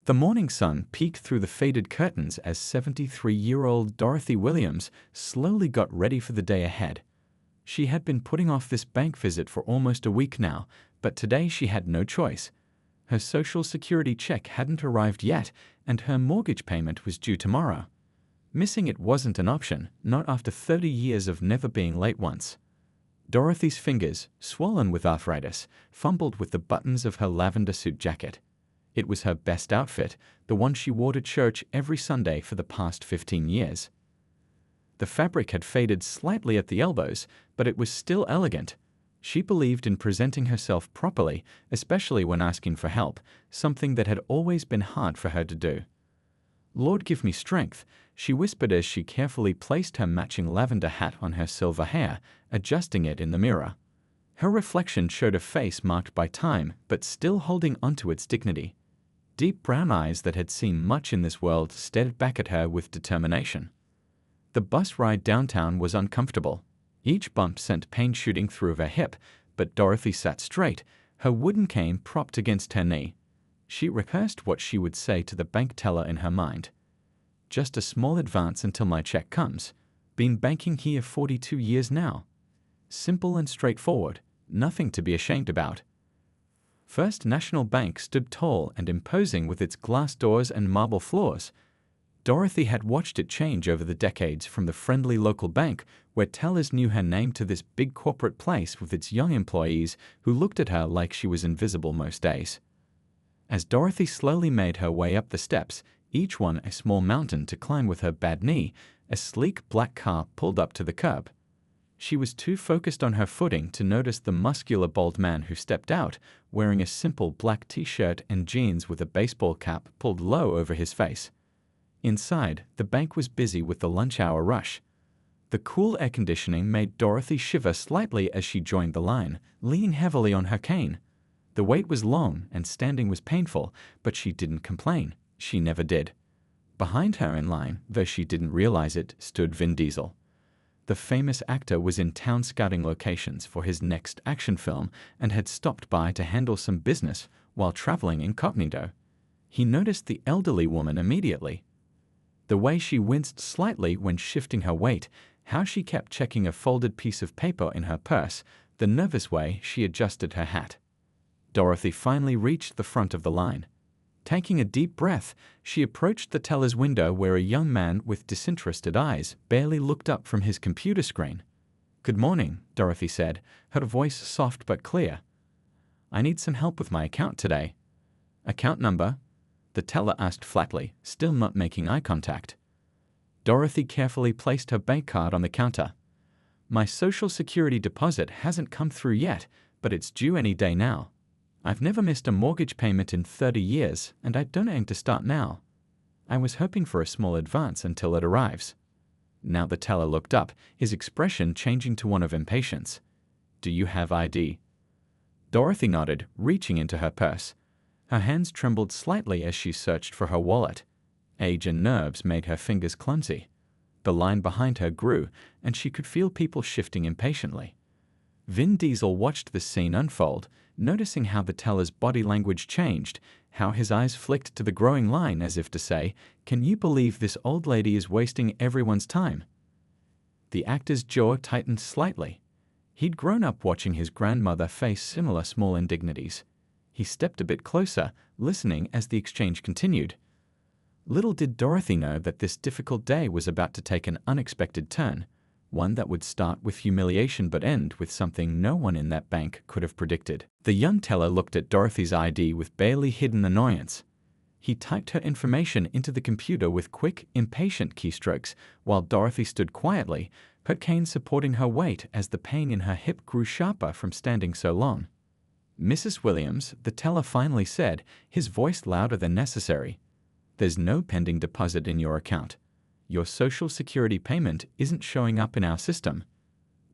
The morning sun peeked through the faded curtains as 73-year-old Dorothy Williams slowly got ready for the day ahead. She had been putting off this bank visit for almost a week now, but today she had no choice. Her Social Security check hadn't arrived yet, and her mortgage payment was due tomorrow. Missing it wasn't an option, not after 30 years of never being late once. Dorothy's fingers, swollen with arthritis, fumbled with the buttons of her lavender suit jacket. It was her best outfit, the one she wore to church every Sunday for the past 15 years. The fabric had faded slightly at the elbows, but it was still elegant. She believed in presenting herself properly, especially when asking for help, something that had always been hard for her to do. "Lord, give me strength," she whispered as she carefully placed her matching lavender hat on her silver hair, adjusting it in the mirror. Her reflection showed a face marked by time, but still holding onto its dignity. Deep brown eyes that had seen much in this world stared back at her with determination. The bus ride downtown was uncomfortable. Each bump sent pain shooting through her hip, but Dorothy sat straight, her wooden cane propped against her knee. She rehearsed what she would say to the bank teller in her mind. "Just a small advance until my check comes. Been banking here 42 years now." Simple and straightforward, nothing to be ashamed about. First National Bank stood tall and imposing with its glass doors and marble floors. Dorothy had watched it change over the decades from the friendly local bank where tellers knew her name to this big corporate place with its young employees who looked at her like she was invisible most days. As Dorothy slowly made her way up the steps, each one a small mountain to climb with her bad knee, a sleek black car pulled up to the curb. She was too focused on her footing to notice the muscular bald man who stepped out, wearing a simple black t-shirt and jeans with a baseball cap pulled low over his face. Inside, the bank was busy with the lunch hour rush. The cool air conditioning made Dorothy shiver slightly as she joined the line, leaning heavily on her cane. The wait was long and standing was painful, but she didn't complain. She never did. Behind her in line, though she didn't realize it, stood Vin Diesel. The famous actor was in town scouting locations for his next action film and had stopped by to handle some business while traveling incognito. He noticed the elderly woman immediately. The way she winced slightly when shifting her weight, how she kept checking a folded piece of paper in her purse, the nervous way she adjusted her hat. Dorothy finally reached the front of the line. Taking a deep breath, she approached the teller's window where a young man with disinterested eyes barely looked up from his computer screen. "Good morning," Dorothy said, her voice soft but clear. "I need some help with my account today." "Account number?" the teller asked flatly, still not making eye contact. Dorothy carefully placed her bank card on the counter. "My Social Security deposit hasn't come through yet, but it's due any day now. I've never missed a mortgage payment in 30 years, and I don't aim to start now. I was hoping for a small advance until it arrives." Now the teller looked up, his expression changing to one of impatience. "Do you have ID?" Dorothy nodded, reaching into her purse. Her hands trembled slightly as she searched for her wallet. Age and nerves made her fingers clumsy. The line behind her grew, and she could feel people shifting impatiently. Vin Diesel watched the scene unfold, noticing how the teller's body language changed, how his eyes flicked to the growing line as if to say, "Can you believe this old lady is wasting everyone's time?" The actor's jaw tightened slightly. He'd grown up watching his grandmother face similar small indignities. He stepped a bit closer, listening as the exchange continued. Little did Dorothy know that this difficult day was about to take an unexpected turn, one that would start with humiliation but end with something no one in that bank could have predicted. The young teller looked at Dorothy's ID with barely hidden annoyance. He typed her information into the computer with quick, impatient keystrokes, while Dorothy stood quietly, her cane supporting her weight as the pain in her hip grew sharper from standing so long. "Mrs. Williams," the teller finally said, his voice louder than necessary. "There's no pending deposit in your account. Your Social Security payment isn't showing up in our system."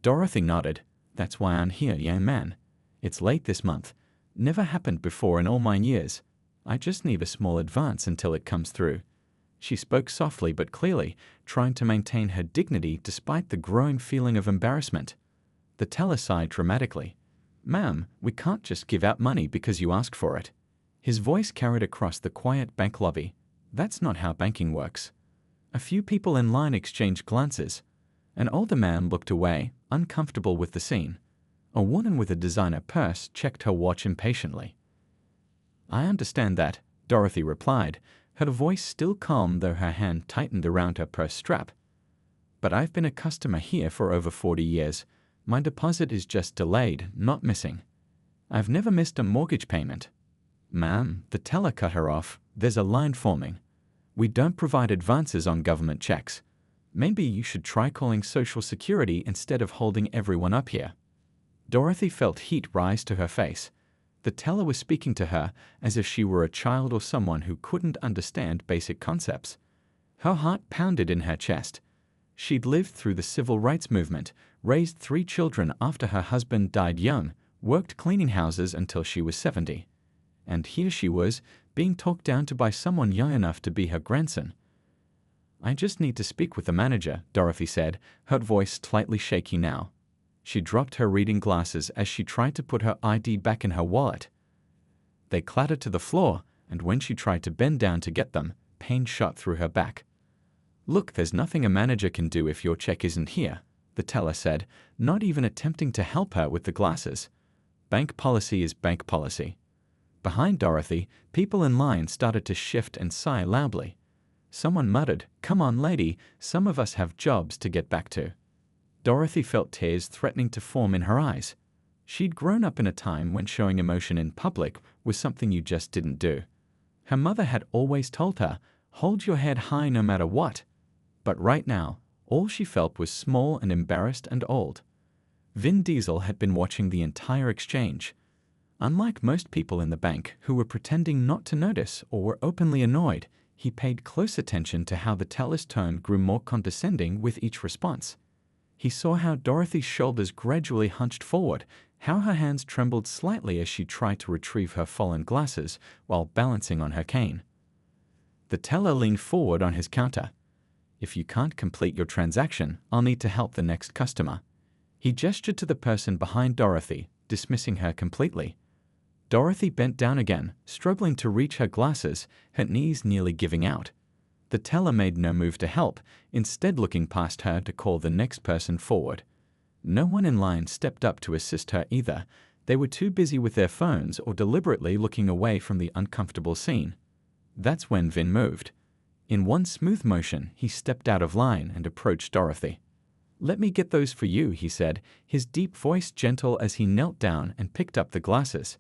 Dorothy nodded. "That's why I'm here, young man. It's late this month. Never happened before in all my years. I just need a small advance until it comes through." She spoke softly but clearly, trying to maintain her dignity despite the growing feeling of embarrassment. The teller sighed dramatically. "Ma'am, we can't just give out money because you asked for it. His voice carried across the quiet bank lobby. That's not how banking works. A few people in line exchanged glances. An older man looked away, uncomfortable with the scene. A woman with a designer purse checked her watch impatiently. I understand that, Dorothy replied, her voice still calm though her hand tightened around her purse strap. But I've been a customer here for over 40 years. My deposit is just delayed, not missing. I've never missed a mortgage payment. Ma'am, the teller cut her off. There's a line forming. We don't provide advances on government checks. Maybe you should try calling Social Security instead of holding everyone up here. Dorothy felt heat rise to her face. The teller was speaking to her as if she were a child or someone who couldn't understand basic concepts. Her heart pounded in her chest. She'd lived through the civil rights movement, raised 3 children after her husband died young, worked cleaning houses until she was 70. And here she was, being talked down to by someone young enough to be her grandson. I just need to speak with the manager, Dorothy said, her voice slightly shaky now. She dropped her reading glasses as she tried to put her ID back in her wallet. They clattered to the floor, and when she tried to bend down to get them, pain shot through her back. Look, there's nothing a manager can do if your check isn't here, the teller said, not even attempting to help her with the glasses. Bank policy is bank policy. Behind Dorothy, people in line started to shift and sigh loudly. Someone muttered, "Come on, lady, some of us have jobs to get back to." Dorothy felt tears threatening to form in her eyes. She'd grown up in a time when showing emotion in public was something you just didn't do. Her mother had always told her, "Hold your head high no matter what." But right now, all she felt was small and embarrassed and old. Vin Diesel had been watching the entire exchange. Unlike most people in the bank who were pretending not to notice or were openly annoyed, he paid close attention to how the teller's tone grew more condescending with each response. He saw how Dorothy's shoulders gradually hunched forward, how her hands trembled slightly as she tried to retrieve her fallen glasses while balancing on her cane. The teller leaned forward on his counter. "If you can't complete your transaction, I'll need to help the next customer." He gestured to the person behind Dorothy, dismissing her completely. Dorothy bent down again, struggling to reach her glasses, her knees nearly giving out. The teller made no move to help, instead looking past her to call the next person forward. No one in line stepped up to assist her either. They were too busy with their phones or deliberately looking away from the uncomfortable scene. That's when Vin moved. In one smooth motion, he stepped out of line and approached Dorothy. "Let me get those for you," he said, his deep voice gentle as he knelt down and picked up the glasses.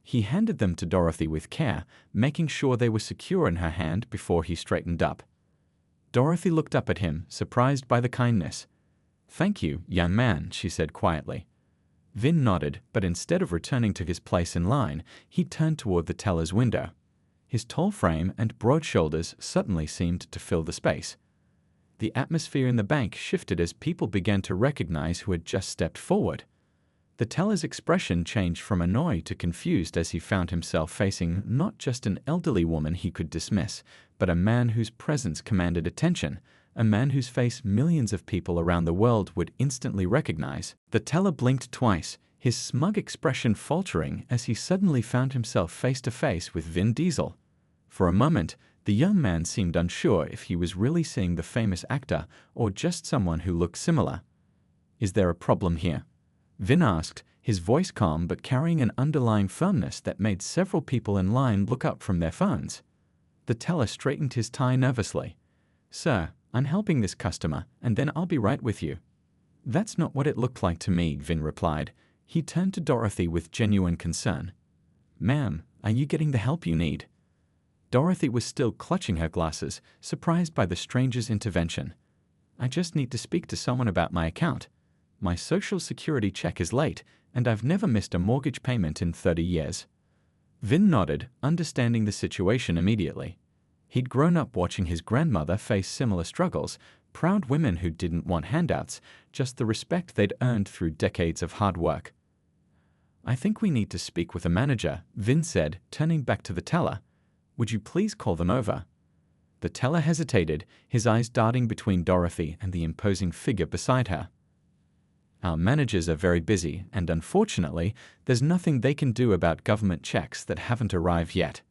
He handed them to Dorothy with care, making sure they were secure in her hand before he straightened up. Dorothy looked up at him, surprised by the kindness. "Thank you, young man," she said quietly. Vin nodded, but instead of returning to his place in line, he turned toward the teller's window. His tall frame and broad shoulders suddenly seemed to fill the space. The atmosphere in the bank shifted as people began to recognize who had just stepped forward. The teller's expression changed from annoyed to confused as he found himself facing not just an elderly woman he could dismiss, but a man whose presence commanded attention, a man whose face millions of people around the world would instantly recognize. The teller blinked twice, his smug expression faltering as he suddenly found himself face to face with Vin Diesel. For a moment, the young man seemed unsure if he was really seeing the famous actor or just someone who looked similar. "Is there a problem here?" Vin asked, his voice calm but carrying an underlying firmness that made several people in line look up from their phones. The teller straightened his tie nervously. "Sir, I'm helping this customer, and then I'll be right with you." "That's not what it looked like to me," Vin replied. He turned to Dorothy with genuine concern. "Ma'am, are you getting the help you need?" Dorothy was still clutching her glasses, surprised by the stranger's intervention. "I just need to speak to someone about my account. My Social Security check is late, and I've never missed a mortgage payment in 30 years. Vin nodded, understanding the situation immediately. He'd grown up watching his grandmother face similar struggles, proud women who didn't want handouts, just the respect they'd earned through decades of hard work. "I think we need to speak with a manager," Vin said, turning back to the teller. "Would you please call them over?" The teller hesitated, his eyes darting between Dorothy and the imposing figure beside her. Our managers are very busy, and unfortunately, there's nothing they can do about government checks that haven't arrived yet.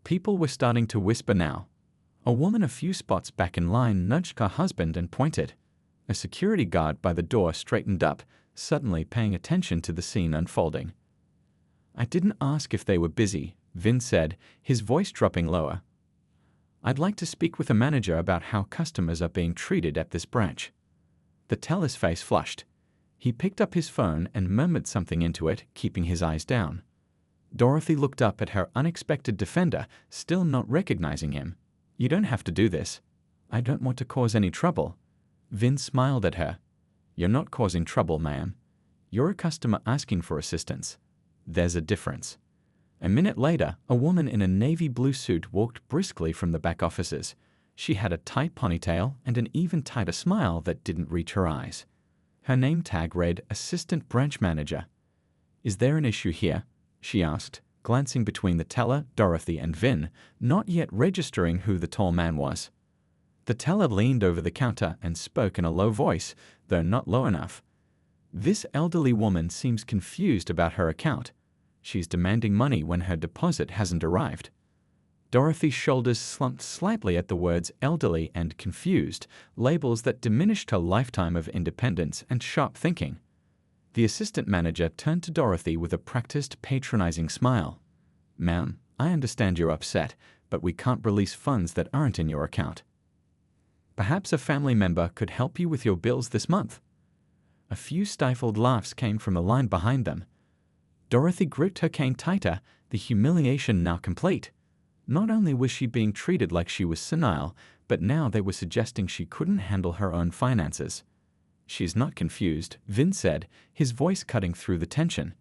People were starting to whisper now. A woman a few spots back in line nudged her husband and pointed. A security guard by the door straightened up, suddenly paying attention to the scene unfolding. "I didn't ask if they were busy," Vin said, his voice dropping lower. "I'd like to speak with a manager about how customers are being treated at this branch." The teller's face flushed. He picked up his phone and murmured something into it, keeping his eyes down. Dorothy looked up at her unexpected defender, still not recognizing him. "You don't have to do this. I don't want to cause any trouble." Vin smiled at her. "You're not causing trouble, ma'am. You're a customer asking for assistance. There's a difference." A minute later, a woman in a navy blue suit walked briskly from the back offices. She had a tight ponytail and an even tighter smile that didn't reach her eyes. Her name tag read Assistant Branch Manager. "Is there an issue here?" she asked, glancing between the teller, Dorothy, and Vin, not yet registering who the tall man was. The teller leaned over the counter and spoke in a low voice, though not low enough. "This elderly woman seems confused about her account. She's demanding money when her deposit hasn't arrived." Dorothy's shoulders slumped slightly at the words elderly and confused, labels that diminished her lifetime of independence and sharp thinking. The assistant manager turned to Dorothy with a practiced, patronizing smile. "Ma'am, I understand you're upset, but we can't release funds that aren't in your account. Perhaps a family member could help you with your bills this month." A few stifled laughs came from the line behind them. Dorothy gripped her cane tighter, the humiliation now complete. Not only was she being treated like she was senile, but now they were suggesting she couldn't handle her own finances. "She's not confused," Vin said, his voice cutting through the tension.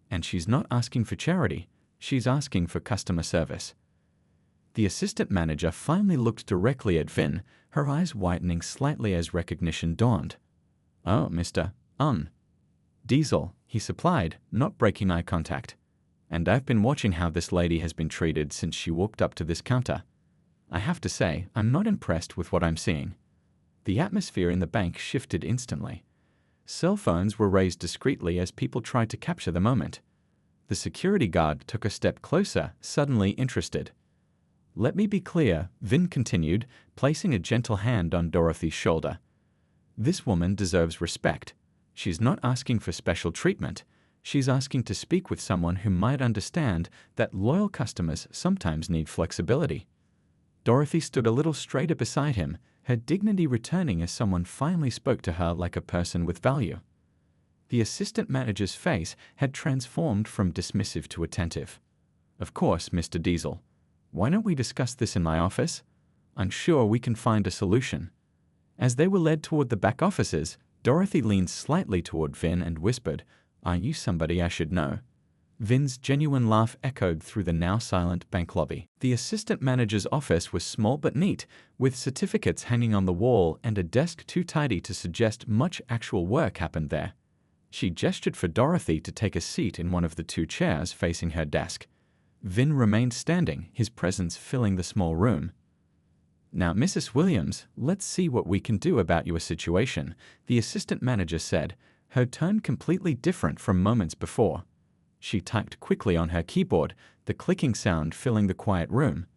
"And she's not asking for charity. She's asking for customer service." The assistant manager finally looked directly at Vin, her eyes widening slightly as recognition dawned. "Oh, Mr. Diesel," he supplied, not breaking eye contact. "And I've been watching how this lady has been treated since she walked up to this counter. I have to say, I'm not impressed with what I'm seeing." The atmosphere in the bank shifted instantly. Cell phones were raised discreetly as people tried to capture the moment. The security guard took a step closer, suddenly interested. "Let me be clear," Vin continued, placing a gentle hand on Dorothy's shoulder. "This woman deserves respect. She's not asking for special treatment. She's asking to speak with someone who might understand that loyal customers sometimes need flexibility." Dorothy stood a little straighter beside him, her dignity returning as someone finally spoke to her like a person with value. The assistant manager's face had transformed from dismissive to attentive. "Of course, Mr. Diesel. Why don't we discuss this in my office? I'm sure we can find a solution." As they were led toward the back offices, Dorothy leaned slightly toward Vin and whispered, "Are you somebody I should know?" Vin's genuine laugh echoed through the now silent bank lobby. The assistant manager's office was small but neat, with certificates hanging on the wall and a desk too tidy to suggest much actual work happened there. She gestured for Dorothy to take a seat in one of the two chairs facing her desk. Vin remained standing, his presence filling the small room. "Now, Mrs. Williams, let's see what we can do about your situation," the assistant manager said, her tone completely different from moments before. She typed quickly on her keyboard, the clicking sound filling the quiet room.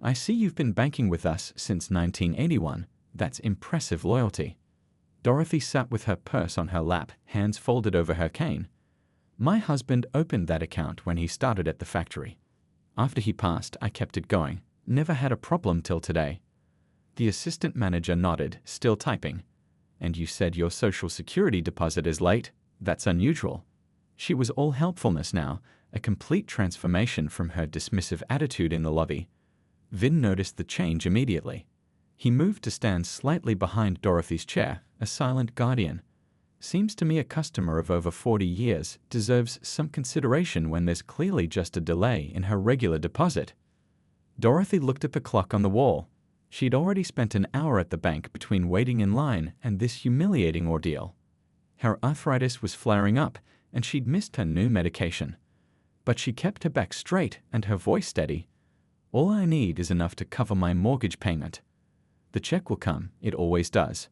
"I see you've been banking with us since 1981. That's impressive loyalty." Dorothy sat with her purse on her lap, hands folded over her cane. "My husband opened that account when he started at the factory. After he passed, I kept it going. Never had a problem till today." The assistant manager nodded, still typing. "And you said your Social Security deposit is late? That's unusual." She was all helpfulness now, a complete transformation from her dismissive attitude in the lobby. Vin noticed the change immediately. He moved to stand slightly behind Dorothy's chair, a silent guardian. "Seems to me a customer of over 40 years deserves some consideration when there's clearly just a delay in her regular deposit." Dorothy looked at the clock on the wall. She'd already spent an hour at the bank between waiting in line and this humiliating ordeal. Her arthritis was flaring up, and she'd missed her new medication. But she kept her back straight and her voice steady. "All I need is enough to cover my mortgage payment. The check will come, it always does."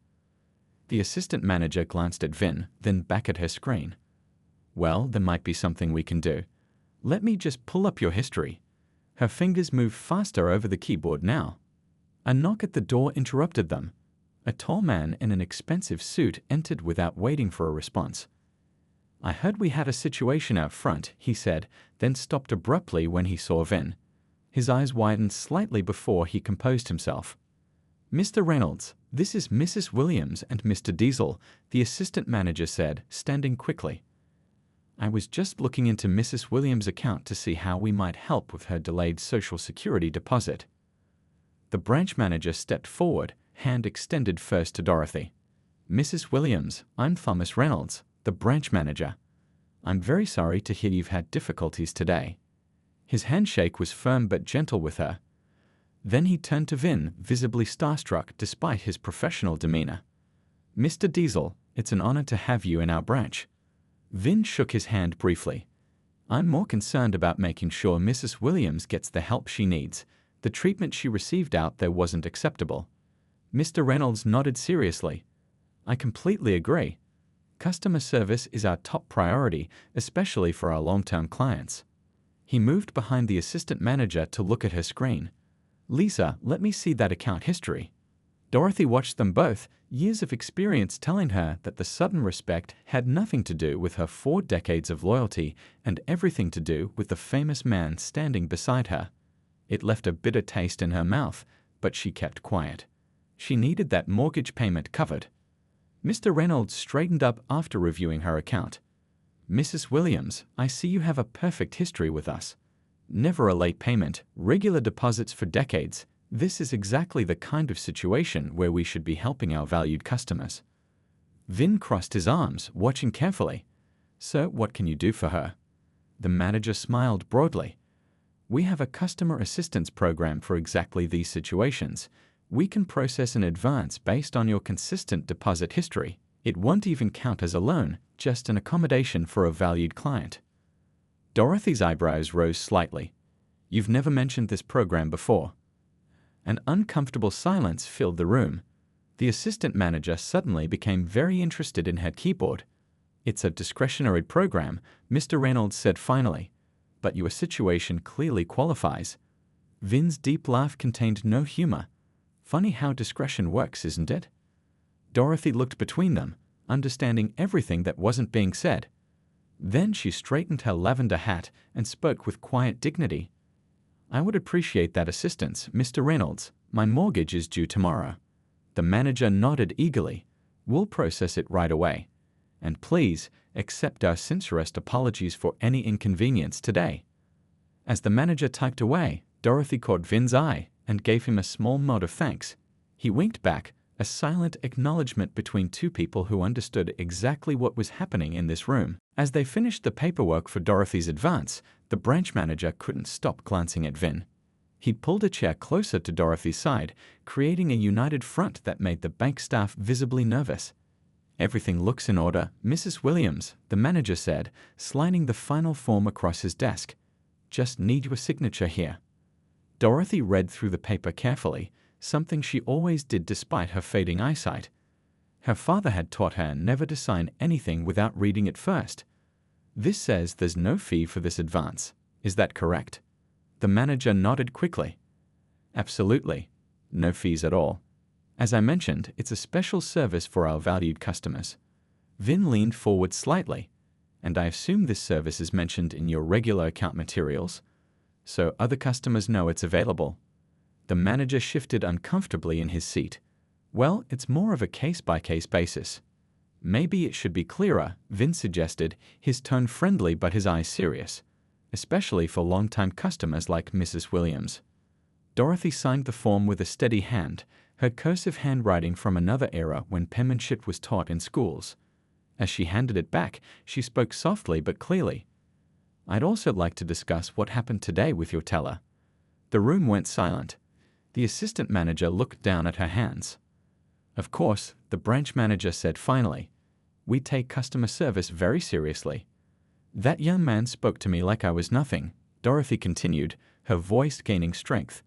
The assistant manager glanced at Vin, then back at her screen. Well, there might be something we can do. Let me just pull up your history. Her fingers moved faster over the keyboard now. A knock at the door interrupted them. A tall man in an expensive suit entered without waiting for a response. I heard we had a situation out front, he said, then stopped abruptly when he saw Vin. His eyes widened slightly before he composed himself. Mr. Reynolds, this is Mrs. Williams and Mr. Diesel, the assistant manager said, standing quickly. I was just looking into Mrs. Williams' account to see how we might help with her delayed Social Security deposit. The branch manager stepped forward, hand extended first to Dorothy. Mrs. Williams, I'm Thomas Reynolds, the branch manager. I'm very sorry to hear you've had difficulties today. His handshake was firm but gentle with her. Then he turned to Vin, visibly starstruck despite his professional demeanor. Mr. Diesel, it's an honor to have you in our branch. Vin shook his hand briefly. I'm more concerned about making sure Mrs. Williams gets the help she needs. The treatment she received out there wasn't acceptable. Mr. Reynolds nodded seriously. I completely agree. Customer service is our top priority, especially for our long-term clients. He moved behind the assistant manager to look at her screen. Lisa, let me see that account history. Dorothy watched them both, years of experience telling her that the sudden respect had nothing to do with her 4 decades of loyalty and everything to do with the famous man standing beside her. It left a bitter taste in her mouth, but she kept quiet. She needed that mortgage payment covered. Mr. Reynolds straightened up after reviewing her account. Mrs. Williams, I see you have a perfect history with us. Never a late payment, regular deposits for decades. This is exactly the kind of situation where we should be helping our valued customers. Vin crossed his arms, watching carefully. Sir, what can you do for her? The manager smiled broadly. We have a customer assistance program for exactly these situations. We can process an advance based on your consistent deposit history. It won't even count as a loan, just an accommodation for a valued client. Dorothy's eyebrows rose slightly. You've never mentioned this program before. An uncomfortable silence filled the room. The assistant manager suddenly became very interested in her keyboard. It's a discretionary program, Mr. Reynolds said finally. But your situation clearly qualifies. Vin's deep laugh contained no humor. Funny how discretion works, isn't it? Dorothy looked between them, understanding everything that wasn't being said. Then she straightened her lavender hat and spoke with quiet dignity. I would appreciate that assistance, Mr. Reynolds. My mortgage is due tomorrow. The manager nodded eagerly. We'll process it right away. And please, accept our sincerest apologies for any inconvenience today. As the manager typed away, Dorothy caught Vin's eye and gave him a small nod of thanks. He winked back, a silent acknowledgement between two people who understood exactly what was happening in this room. As they finished the paperwork for Dorothy's advance, the branch manager couldn't stop glancing at Vin. He pulled a chair closer to Dorothy's side, creating a united front that made the bank staff visibly nervous. Everything looks in order, Mrs. Williams, the manager said, sliding the final form across his desk. Just need your signature here. Dorothy read through the paper carefully, something she always did despite her fading eyesight. Her father had taught her never to sign anything without reading it first. This says there's no fee for this advance. Is that correct? The manager nodded quickly. Absolutely. No fees at all. As I mentioned, it's a special service for our valued customers. Vin leaned forward slightly. And I assume this service is mentioned in your regular account materials, so other customers know it's available. The manager shifted uncomfortably in his seat. Well, it's more of a case-by-case basis. Maybe it should be clearer, Vin suggested, his tone friendly but his eyes serious, especially for long-time customers like Mrs. Williams. Dorothy signed the form with a steady hand, her cursive handwriting from another era when penmanship was taught in schools. As she handed it back, she spoke softly but clearly. I'd also like to discuss what happened today with your teller. The room went silent. The assistant manager looked down at her hands. Of course, the branch manager said finally, we take customer service very seriously. That young man spoke to me like I was nothing, Dorothy continued, her voice gaining strength.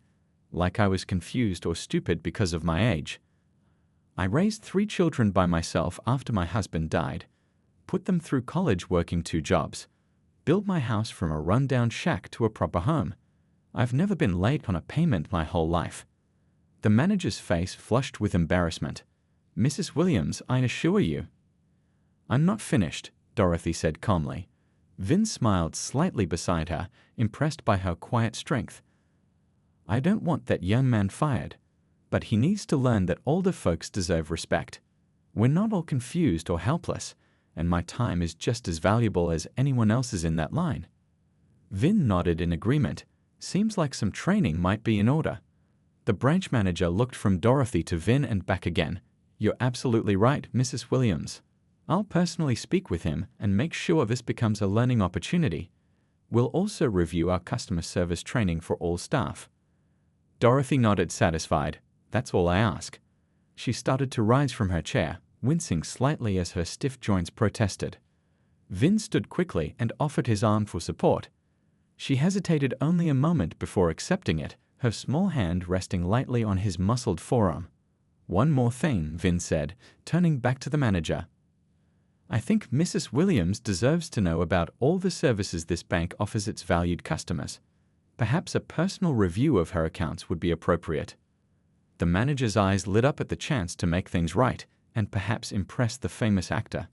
Like I was confused or stupid because of my age. I raised 3 children by myself after my husband died, put them through college working 2 jobs, built my house from a rundown shack to a proper home. I've never been late on a payment my whole life." The manager's face flushed with embarrassment. "Mrs. Williams, I assure you." "I'm not finished," Dorothy said calmly. Vin smiled slightly beside her, impressed by her quiet strength. "I don't want that young man fired, but he needs to learn that older folks deserve respect. We're not all confused or helpless, and my time is just as valuable as anyone else's in that line." Vin nodded in agreement. "Seems like some training might be in order." The branch manager looked from Dorothy to Vin and back again. "You're absolutely right, Mrs. Williams. I'll personally speak with him and make sure this becomes a learning opportunity. We'll also review our customer service training for all staff." Dorothy nodded, satisfied. "That's all I ask." She started to rise from her chair, wincing slightly as her stiff joints protested. Vin stood quickly and offered his arm for support. She hesitated only a moment before accepting it, her small hand resting lightly on his muscled forearm. "One more thing," Vin said, turning back to the manager. "I think Mrs. Williams deserves to know about all the services this bank offers its valued customers. Perhaps a personal review of her accounts would be appropriate." The manager's eyes lit up at the chance to make things right and perhaps impress the famous actor.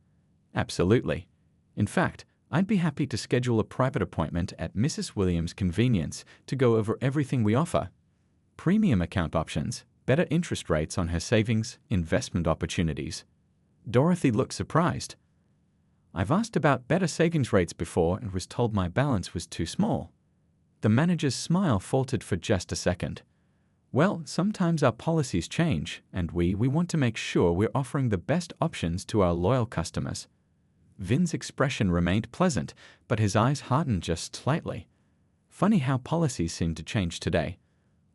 "Absolutely. In fact, I'd be happy to schedule a private appointment at Mrs. Williams' convenience to go over everything we offer. Premium account options, better interest rates on her savings, investment opportunities." Dorothy looked surprised. "I've asked about better savings rates before and was told my balance was too small." The manager's smile faltered for just a second. "Well, sometimes our policies change, and we want to make sure we're offering the best options to our loyal customers." Vin's expression remained pleasant, but his eyes hardened just slightly. Funny how policies seem to change today.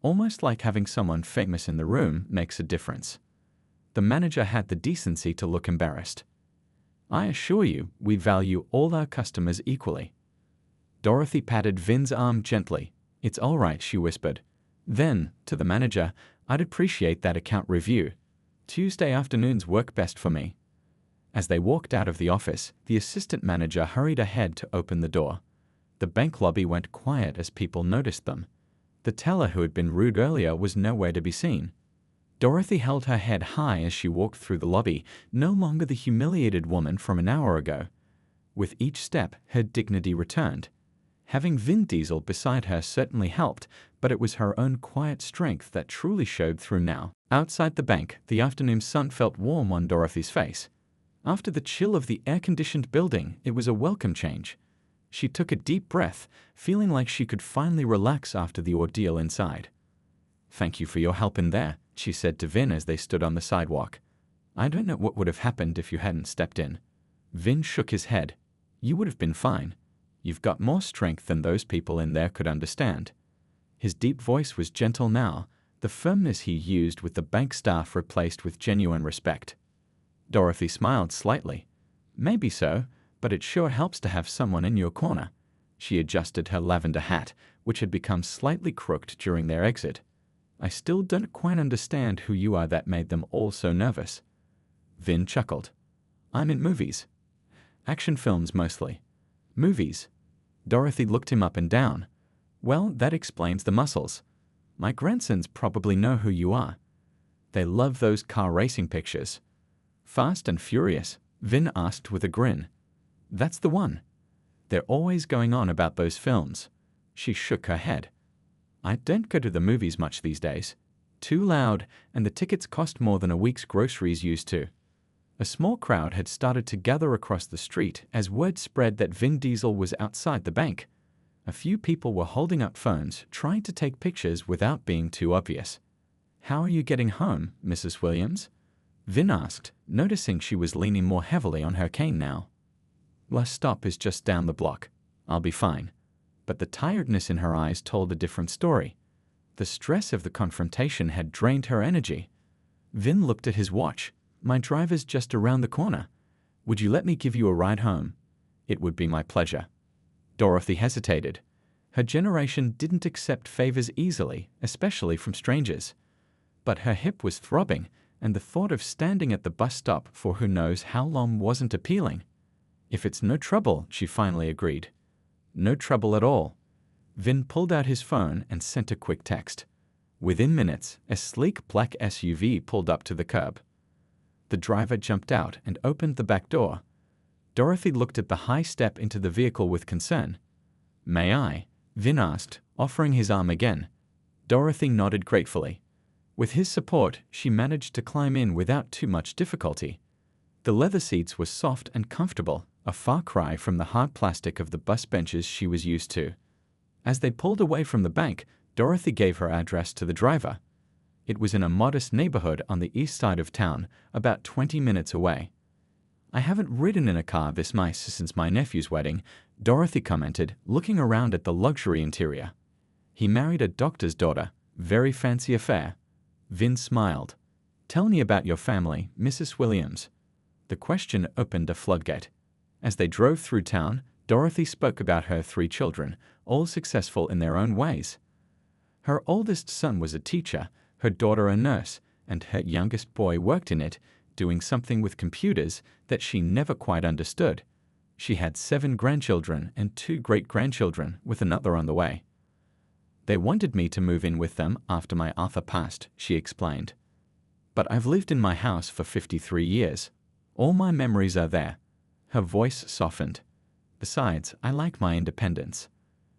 Almost like having someone famous in the room makes a difference. The manager had the decency to look embarrassed. "I assure you, we value all our customers equally." Dorothy patted Vin's arm gently. "It's all right," she whispered. Then, to the manager, "I'd appreciate that account review. Tuesday afternoons work best for me." As they walked out of the office, the assistant manager hurried ahead to open the door. The bank lobby went quiet as people noticed them. The teller who had been rude earlier was nowhere to be seen. Dorothy held her head high as she walked through the lobby, no longer the humiliated woman from an hour ago. With each step, her dignity returned. Having Vin Diesel beside her certainly helped, but it was her own quiet strength that truly showed through now. Outside the bank, the afternoon sun felt warm on Dorothy's face. After the chill of the air-conditioned building, it was a welcome change. She took a deep breath, feeling like she could finally relax after the ordeal inside. "Thank you for your help in there," she said to Vin as they stood on the sidewalk. "I don't know what would have happened if you hadn't stepped in." Vin shook his head. "You would have been fine. You've got more strength than those people in there could understand." His deep voice was gentle now, the firmness he used with the bank staff replaced with genuine respect. Dorothy smiled slightly. "Maybe so, but it sure helps to have someone in your corner." She adjusted her lavender hat, which had become slightly crooked during their exit. "I still don't quite understand who you are that made them all so nervous." Vin chuckled. "I'm in movies. Action films mostly." "Movies?" Dorothy looked him up and down. "Well, that explains the muscles. My grandsons probably know who you are. They love those car racing pictures." "Fast and Furious?" Vin asked with a grin. "That's the one. They're always going on about those films." She shook her head. "I don't go to the movies much these days. Too loud, and the tickets cost more than a week's groceries used to." A small crowd had started to gather across the street as word spread that Vin Diesel was outside the bank. A few people were holding up phones, trying to take pictures without being too obvious. "How are you getting home, Mrs. Williams?" Vin asked, noticing she was leaning more heavily on her cane now. "Last stop is just down the block. I'll be fine." But the tiredness in her eyes told a different story. The stress of the confrontation had drained her energy. Vin looked at his watch. "My driver's just around the corner. Would you let me give you a ride home?" "It would be my pleasure." Dorothy hesitated. Her generation didn't accept favors easily, especially from strangers. But her hip was throbbing, and the thought of standing at the bus stop for who knows how long wasn't appealing. "If it's no trouble," she finally agreed. "No trouble at all." Vin pulled out his phone and sent a quick text. Within minutes, a sleek black SUV pulled up to the curb. The driver jumped out and opened the back door. Dorothy looked at the high step into the vehicle with concern. "May I?" Vin asked, offering his arm again. Dorothy nodded gratefully. With his support, she managed to climb in without too much difficulty. The leather seats were soft and comfortable, a far cry from the hard plastic of the bus benches she was used to. As they pulled away from the bank, Dorothy gave her address to the driver. It was in a modest neighborhood on the east side of town, about 20 minutes away. "I haven't ridden in a car this nice since my nephew's wedding," Dorothy commented, looking around at the luxury interior. "He married a doctor's daughter. Very fancy affair." Vin smiled. "Tell me about your family, Mrs. Williams." The question opened a floodgate. As they drove through town, Dorothy spoke about her 3 children, all successful in their own ways. Her oldest son was a teacher, her daughter a nurse, and her youngest boy worked in it, doing something with computers that she never quite understood. She had 7 grandchildren and 2 great-grandchildren, with another on the way. "They wanted me to move in with them after my Arthur passed," she explained. "But I've lived in my house for 53 years. All my memories are there." Her voice softened. "Besides, I like my independence."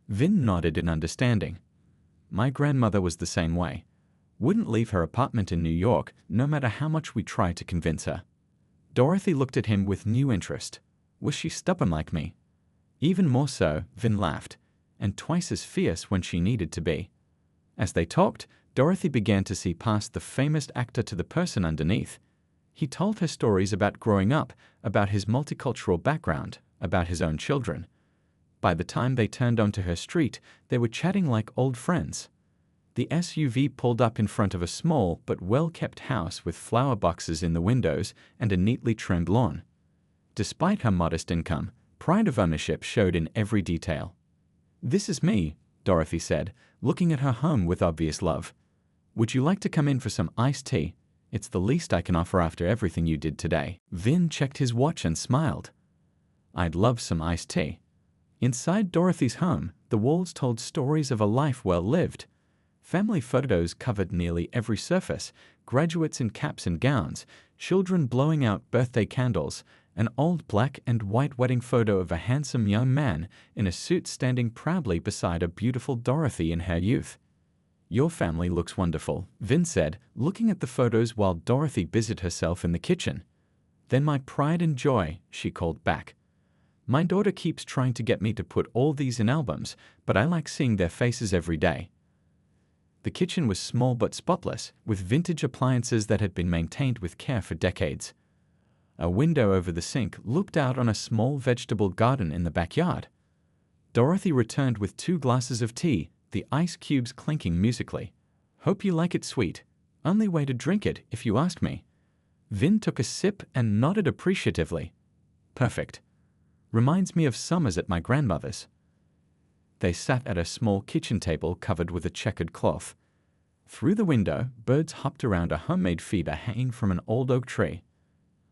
Vin nodded in understanding. "My grandmother was the same way. Wouldn't leave her apartment in New York, no matter how much we tried to convince her." Dorothy looked at him with new interest. Was she stubborn like me? "Even more so," Vin laughed, "and twice as fierce when she needed to be." As they talked, Dorothy began to see past the famous actor to the person underneath. He told her stories about growing up, about his multicultural background, about his own children. By the time they turned onto her street, they were chatting like old friends. The SUV pulled up in front of a small but well-kept house with flower boxes in the windows and a neatly trimmed lawn. Despite her modest income, pride of ownership showed in every detail. "This is me," Dorothy said, looking at her home with obvious love. "Would you like to come in for some iced tea? It's the least I can offer after everything you did today." Vin checked his watch and smiled. "I'd love some iced tea." Inside Dorothy's home, the walls told stories of a life well lived. Family photos covered nearly every surface, graduates in caps and gowns, children blowing out birthday candles, an old black and white wedding photo of a handsome young man in a suit standing proudly beside a beautiful Dorothy in her youth. "Your family looks wonderful," Vin said, looking at the photos while Dorothy busied herself in the kitchen. "Then my pride and joy," she called back. "My daughter keeps trying to get me to put all these in albums, but I like seeing their faces every day." The kitchen was small but spotless, with vintage appliances that had been maintained with care for decades. A window over the sink looked out on a small vegetable garden in the backyard. Dorothy returned with 2 glasses of tea, the ice cubes clinking musically. "Hope you like it sweet. Only way to drink it, if you ask me." Vin took a sip and nodded appreciatively. "Perfect. Reminds me of summers at my grandmother's." They sat at a small kitchen table covered with a checkered cloth. Through the window, birds hopped around a homemade feeder hanging from an old oak tree.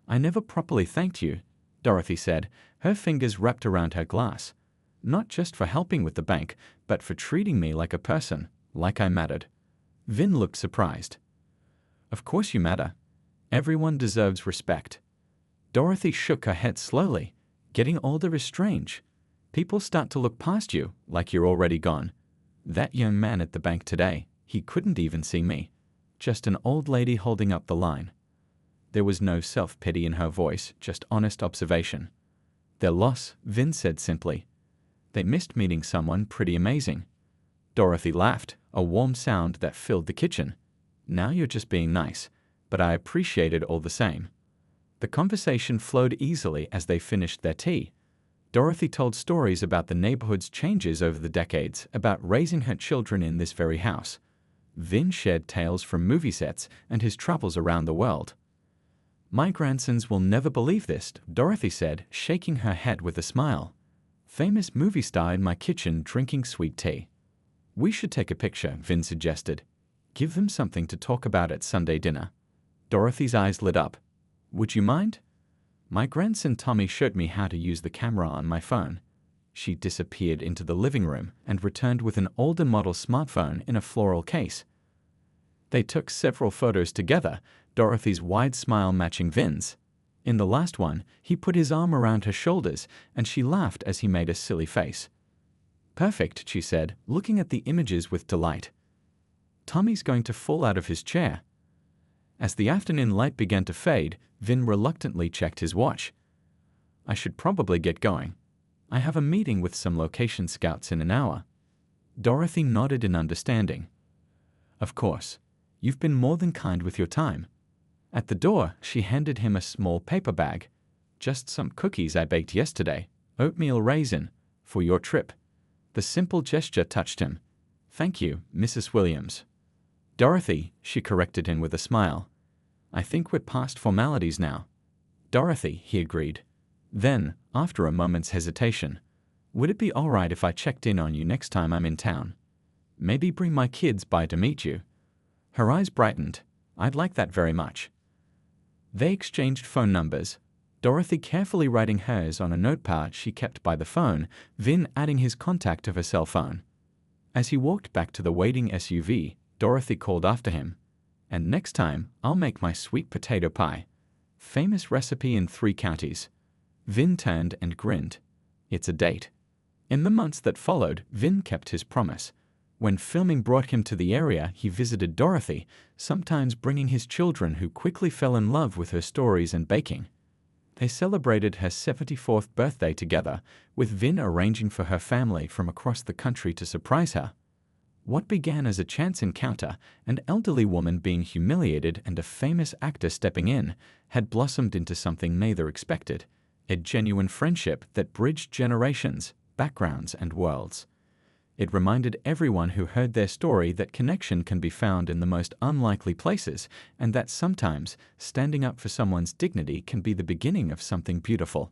"I never properly thanked you," Dorothy said, her fingers wrapped around her glass. "Not just for helping with the bank, but for treating me like a person, like I mattered." Vin looked surprised. "Of course you matter. Everyone deserves respect." Dorothy shook her head slowly. "Getting older is strange. People start to look past you, like you're already gone. That young man at the bank today, he couldn't even see me. Just an old lady holding up the line." There was no self-pity in her voice, just honest observation. "Their loss," Vin said simply. "They missed meeting someone pretty amazing." Dorothy laughed, a warm sound that filled the kitchen. "Now you're just being nice, but I appreciate it all the same." The conversation flowed easily as they finished their tea. Dorothy told stories about the neighborhood's changes over the decades, about raising her children in this very house. Vin shared tales from movie sets and his travels around the world. "My grandsons will never believe this," Dorothy said, shaking her head with a smile. "Famous movie star in my kitchen drinking sweet tea." "We should take a picture," Vin suggested. "Give them something to talk about at Sunday dinner." Dorothy's eyes lit up. Would you mind? My grandson Tommy showed me how to use the camera on my phone. She disappeared into the living room and returned with an older model smartphone in a floral case. They took several photos together, Dorothy's wide smile matching Vin's. In the last one, he put his arm around her shoulders, and she laughed as he made a silly face. Perfect, she said, looking at the images with delight. Tommy's going to fall out of his chair. As the afternoon light began to fade, Vin reluctantly checked his watch. I should probably get going. I have a meeting with some location scouts in an hour. Dorothy nodded in understanding. Of course. You've been more than kind with your time. At the door, she handed him a small paper bag. Just some cookies I baked yesterday, oatmeal raisin, for your trip. The simple gesture touched him. Thank you, Mrs. Williams. Dorothy, she corrected him with a smile. I think we're past formalities now. Dorothy, he agreed. Then, after a moment's hesitation, would it be all right if I checked in on you next time I'm in town? Maybe bring my kids by to meet you. Her eyes brightened. I'd like that very much. They exchanged phone numbers, Dorothy carefully writing hers on a notepad she kept by the phone, Vin adding his contact to her cell phone. As he walked back to the waiting SUV, Dorothy called after him. And next time, I'll make my sweet potato pie. Famous recipe in 3 counties. Vin turned and grinned. It's a date. In the months that followed, Vin kept his promise. When filming brought him to the area, he visited Dorothy, sometimes bringing his children who quickly fell in love with her stories and baking. They celebrated her 74th birthday together, with Vin arranging for her family from across the country to surprise her. What began as a chance encounter, an elderly woman being humiliated and a famous actor stepping in, had blossomed into something neither expected, a genuine friendship that bridged generations, backgrounds, and worlds. It reminded everyone who heard their story that connection can be found in the most unlikely places, and that sometimes standing up for someone's dignity can be the beginning of something beautiful.